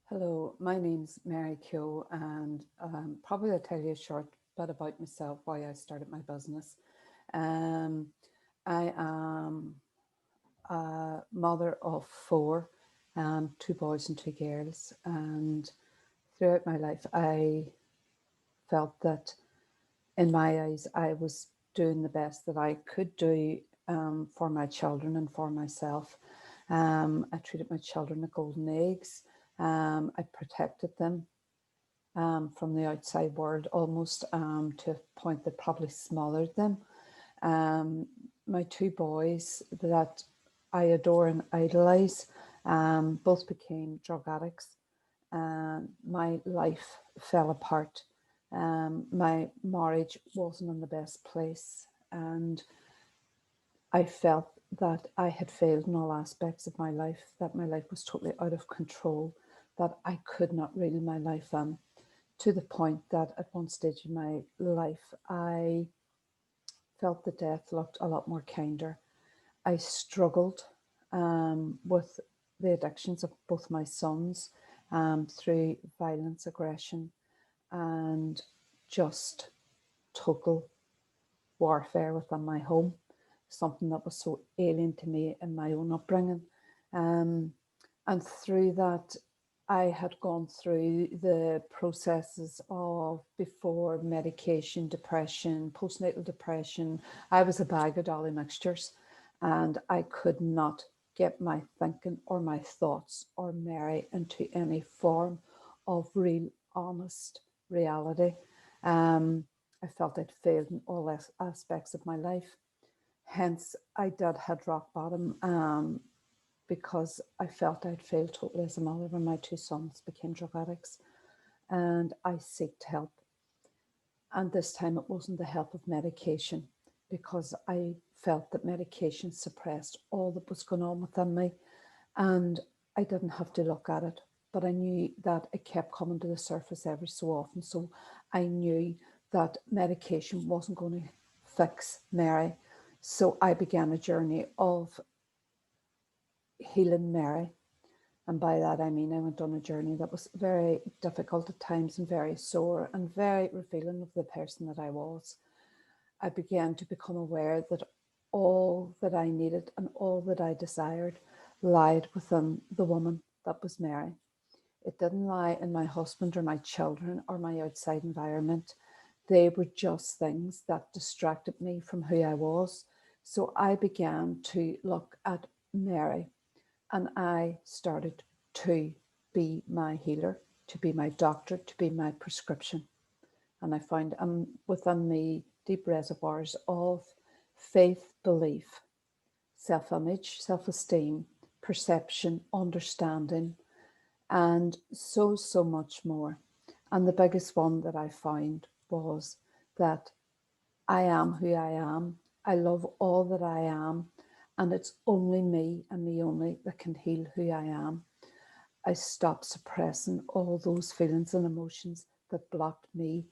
Hello, my name's Mary Keogh, and probably I'll tell you a short bit about myself, why I started my business. Um, I am a mother of four, two boys and two girls, and throughout my life, I felt that in my eyes, I was doing the best that I could do for my children and for myself. I treated my children like golden eggs. I protected them from the outside world almost to a point that probably smothered them. Um, my two boys that I adore and idolize both became drug addicts. My life fell apart. My marriage wasn't in the best place, and I felt that I had failed in all aspects of my life, that my life was totally out of control, that I could not reel my life in, to the point that at one stage in my life, I felt that death looked a lot more kinder. I struggled with the addictions of both my sons through violence, aggression, and just total warfare within my home, something that was so alien to me in my own upbringing. Um, and through that, I had gone through the processes of before medication, depression, postnatal depression. I was a bag of dolly mixtures, and I could not get my thinking or my thoughts or Mary into any form of real, honest reality. Um, I felt I'd failed in all aspects of my life. Hence, I did hit rock bottom because I felt I'd failed totally as a mother when my two sons became drug addicts. And I sought help. And this time it wasn't the help of medication because I felt that medication suppressed all that was going on within me. And I didn't have to look at it, but I knew that it kept coming to the surface every so often. So I knew that medication wasn't going to fix Mary. So I began a journey of healing Mary. And by that, I mean I went on a journey that was very difficult at times and very sore and very revealing of the person that I was. I began to become aware that all that I needed and all that I desired lied within the woman that was Mary. It didn't lie in my husband or my children or my outside environment. They were just things that distracted me from who I was. So I began to look at Mary and I started to be my healer, to be my doctor, to be my prescription. And I found within me deep reservoirs of faith, belief, self image, self esteem, perception, understanding, and so much more. And the biggest one that I found was that I am who I am. I love all that I am. And it's only me and me only that can heal who I am. I stopped suppressing all those feelings and emotions that blocked me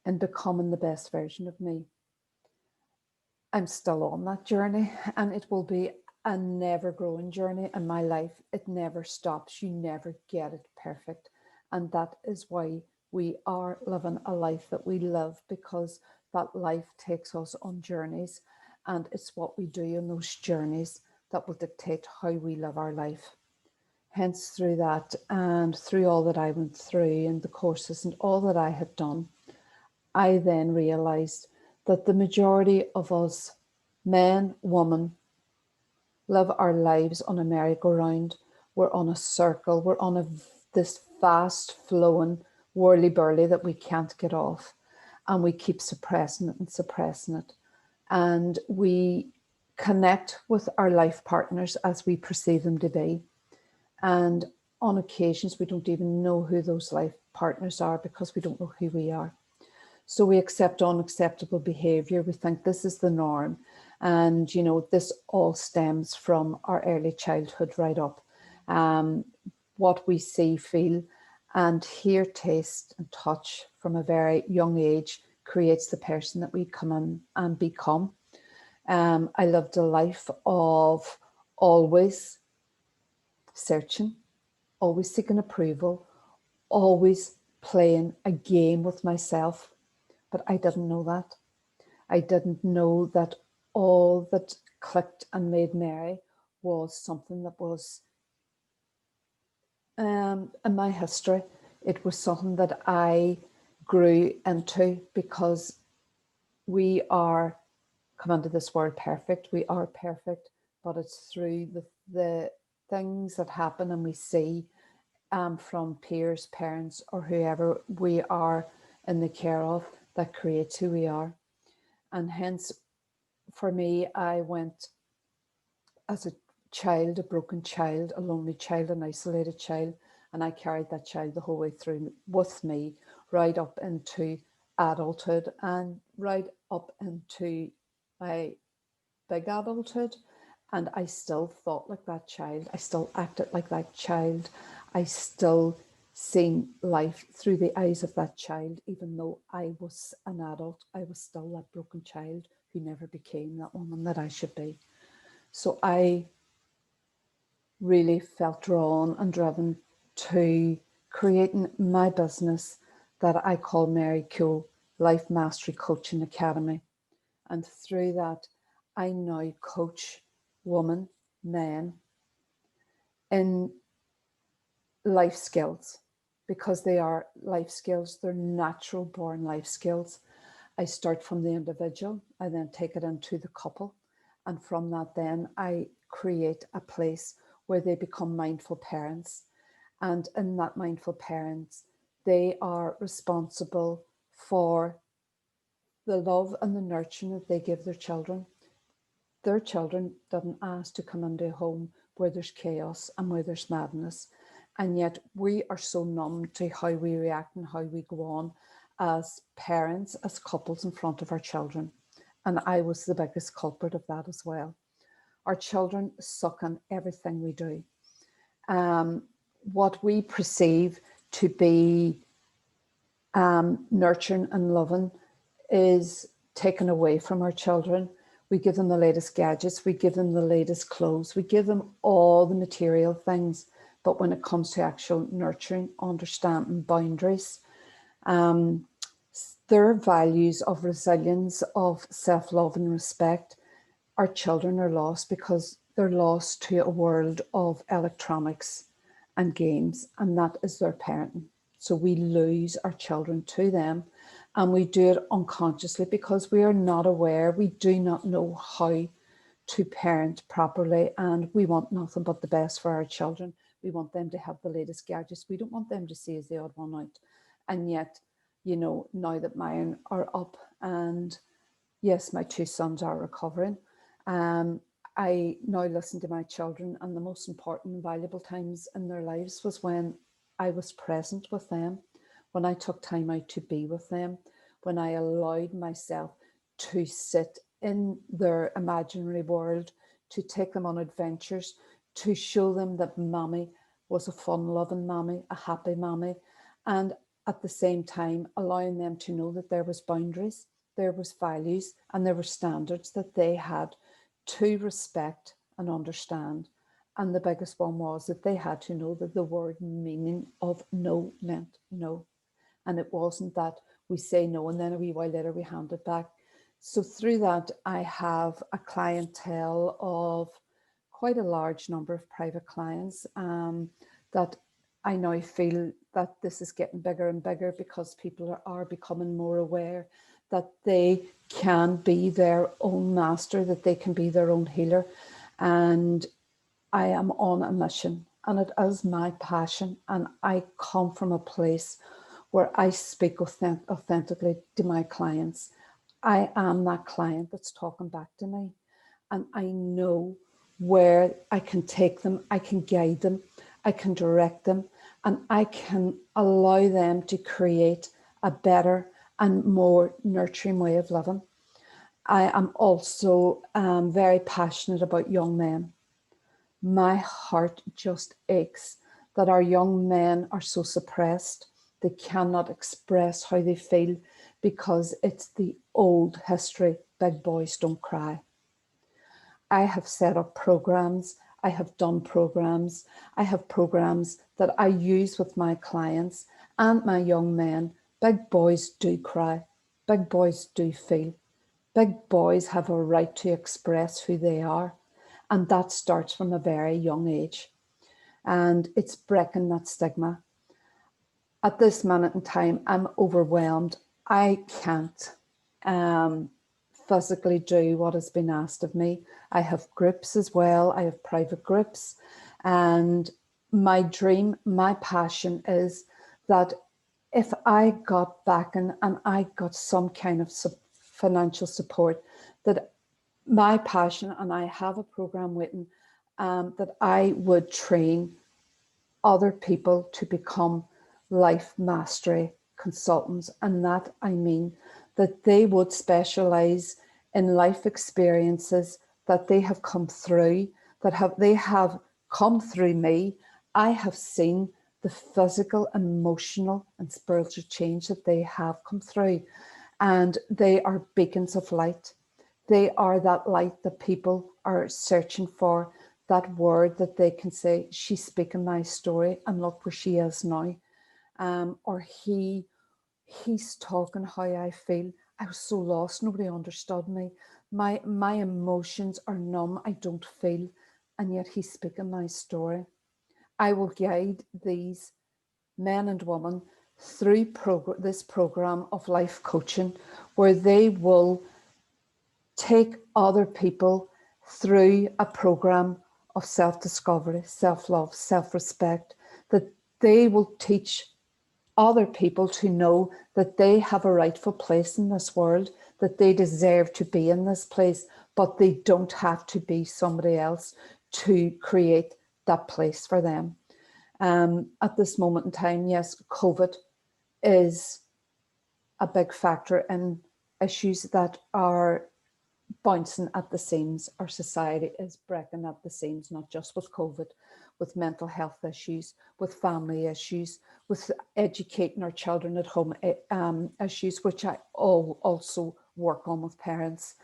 in becoming the best version of me. I'm still on that journey, and it will be a never growing journey in my life. It never stops. You never get it perfect. And that is why we are living a life that we live, because that life takes us on journeys. And it's what we do in those journeys that will dictate how we live our life. Hence, through that and through all that I went through and the courses and all that I had done, I then realized that the majority of us, men, women, live our lives on a merry-go-round. We're on a circle. We're on this fast flowing whirly burly that we can't get off. And we keep suppressing it and suppressing it. And we connect with our life partners as we perceive them to be. And on occasions, we don't even know who those life partners are because we don't know who we are. So we accept unacceptable behavior. We think this is the norm. And, this all stems from our early childhood right up. What we see, feel, and hear, taste, and touch from a very young age creates the person that we come in and become. I lived a life of always searching, always seeking approval, always playing a game with myself. But I didn't know that. I didn't know that all that clicked and made Mary was something that was in my history. It was something that I grew into because we are, come into this word perfect, we are perfect, but it's through the things that happen and we see from peers, parents, or whoever we are in the care of that creates who we are. And hence, for me, I went as a child, a broken child, a lonely child, an isolated child, and I carried that child the whole way through with me, right up into adulthood and right up into my big adulthood. And I still thought like that child. I still acted like that child. I still seen life through the eyes of that child, even though I was an adult. I was still that broken child who never became that woman that I should be. So I really felt drawn and driven to creating my business that I call Mary Keogh Life Mastery Coaching Academy. And through that, I now coach women, men in life skills because they are life skills, they're natural born life skills. I start from the individual, I then take it into the couple, and from that, then I create a place where they become mindful parents. And in that mindful parents, they are responsible for the love and the nurturing that they give their children. Their children didn't ask to come into a home where there's chaos and where there's madness. And yet we are so numb to how we react and how we go on as parents, as couples in front of our children. And I was the biggest culprit of that as well. Our children suck on everything we do. What we perceive to be nurturing and loving is taken away from our children. We give them the latest gadgets, we give them the latest clothes, we give them all the material things. But when it comes to actual nurturing, understanding boundaries, their values of resilience, of self-love and respect, our children are lost because they're lost to a world of electronics and games, and that is their parenting. So we lose our children to them, and we do it unconsciously because we are not aware. We do not know how to parent properly, and we want nothing but the best for our children. We want them to have the latest gadgets. We don't want them to see as the odd one out. And yet, you know, now that mine are up, and yes, my two sons are recovering, I now listen to my children, and the most important and valuable times in their lives was when I was present with them, when I took time out to be with them, when I allowed myself to sit in their imaginary world, to take them on adventures, to show them that mommy was a fun loving mommy, a happy mommy, and at the same time allowing them to know that there was boundaries, there was values, and there were standards that they had to respect and understand. And the biggest one was that they had to know that the word meaning of no meant no. And it wasn't that we say no and then a wee while later we hand it back. So through that, I have a clientele of quite a large number of private clients that I now feel that this is getting bigger and bigger because people are becoming more aware that they can be their own master, that they can be their own healer. And I am on a mission, and it is my passion. And I come from a place where I speak authentically to my clients. I am that client that's talking back to me, and I know where I can take them, I can guide them, I can direct them, and I can allow them to create a better and more nurturing way of living. I am also very passionate about young men. My heart just aches that our young men are so suppressed. They cannot express how they feel because it's the old history, big boys don't cry. I have set up programs. I have done programs. I have programs that I use with my clients and my young men. Big boys do cry. Big boys do feel. Big boys have a right to express who they are. And that starts from a very young age. And it's breaking that stigma. At this minute in time, I'm overwhelmed. I can't physically do what has been asked of me. I have groups as well. I have private groups. And my dream, my passion is that if I got backing and I got some kind of financial support, that my passion, and I have a program written, that I would train other people to become life mastery consultants. And that I mean that they would specialize in life experiences that they have come through, they have come through me. I have seen the physical, emotional, and spiritual change that they have come through. And they are beacons of light. They are that light that people are searching for, that word that they can say, she's speaking my story and look where she is now. Or he's talking how I feel. I was so lost, nobody understood me. My emotions are numb, I don't feel, and yet he's speaking my story. I will guide these men and women through this program of life coaching, where they will take other people through a program of self-discovery, self-love, self-respect, that they will teach other people to know that they have a rightful place in this world, that they deserve to be in this place, but they don't have to be somebody else to create that place for them. At this moment in time, yes, COVID is a big factor in issues that are bouncing at the seams. Our society is breaking at the seams, not just with COVID, with mental health issues, with family issues, with educating our children at home issues, which I also work on with parents.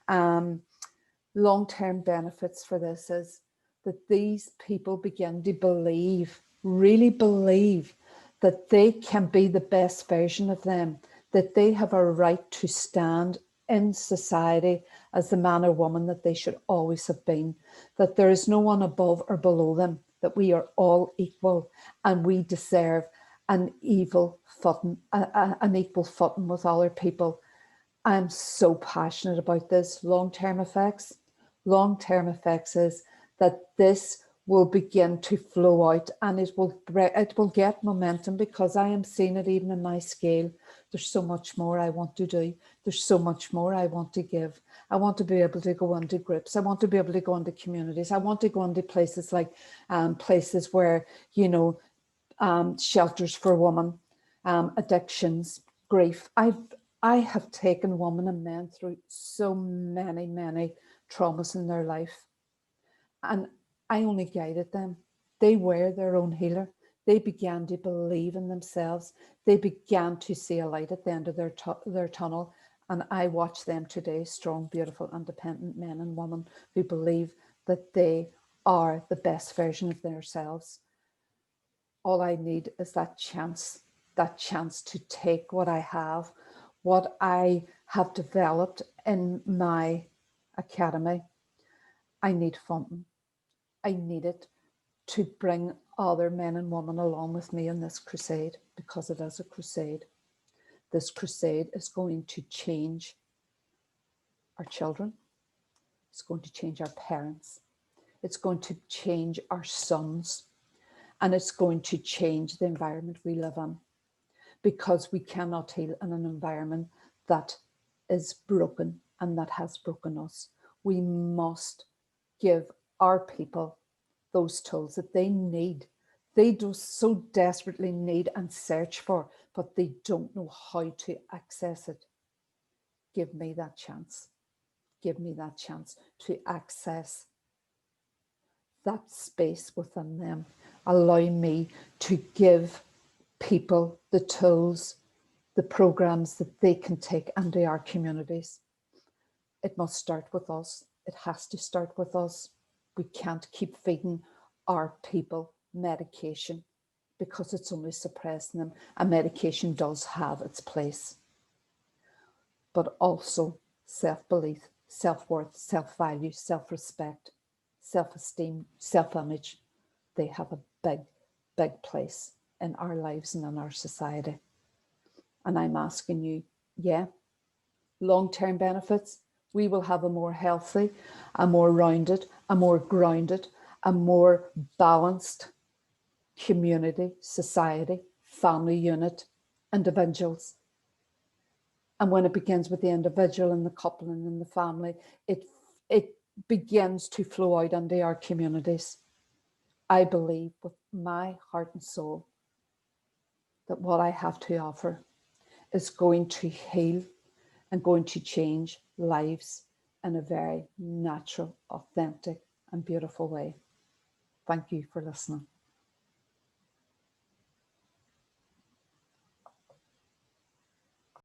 Long-term benefits for this is that these people begin to believe, really believe, that they can be the best version of them, that they have a right to stand in society as the man or woman that they should always have been, that there is no one above or below them, that we are all equal and we deserve an equal footing with other people. I'm so passionate about this. Long-term effects. Long-term effects is that this will begin to flow out, and it will get momentum, because I am seeing it even in my scale. There's so much more I want to do. There's so much more I want to give. I want to be able to go into groups. I want to be able to go into communities. I want to go into places like places where, shelters for women, addictions, grief. I have taken women and men through so many traumas in their life, and I only guided them. They were their own healer. They began to believe in themselves. They began to see a light at the end of their tunnel. And I watch them today, strong, beautiful, independent men and women who believe that they are the best version of themselves. All I need is that chance to take what I have developed in my academy. I need funding. I need it to bring other men and women along with me in this crusade, because it is a crusade. This crusade is going to change our children. It's going to change our parents. It's going to change our sons. And it's going to change the environment we live in, because we cannot heal in an environment that is broken and that has broken us. We must give our people those tools that they need. They do so desperately need and search for, but they don't know how to access it. Give me that chance. Give me that chance to access that space within them. Allow me to give people the tools, the programs that they can take into our communities. It must start with us. It has to start with us. We can't keep feeding our people medication because it's only suppressing them. And medication does have its place, but also self-belief, self-worth, self-value, self-respect, self-esteem, self-image. They have a big, big place in our lives and in our society. And I'm asking you, yeah, long-term benefits, we will have a more healthy, a more rounded, a more grounded, a more balanced community, society, family unit, individuals. And when it begins with the individual and the couple and in the family, it begins to flow out into our communities. I believe with my heart and soul that what I have to offer is going to heal and going to change lives in a very natural, authentic, and beautiful way. Thank you for listening.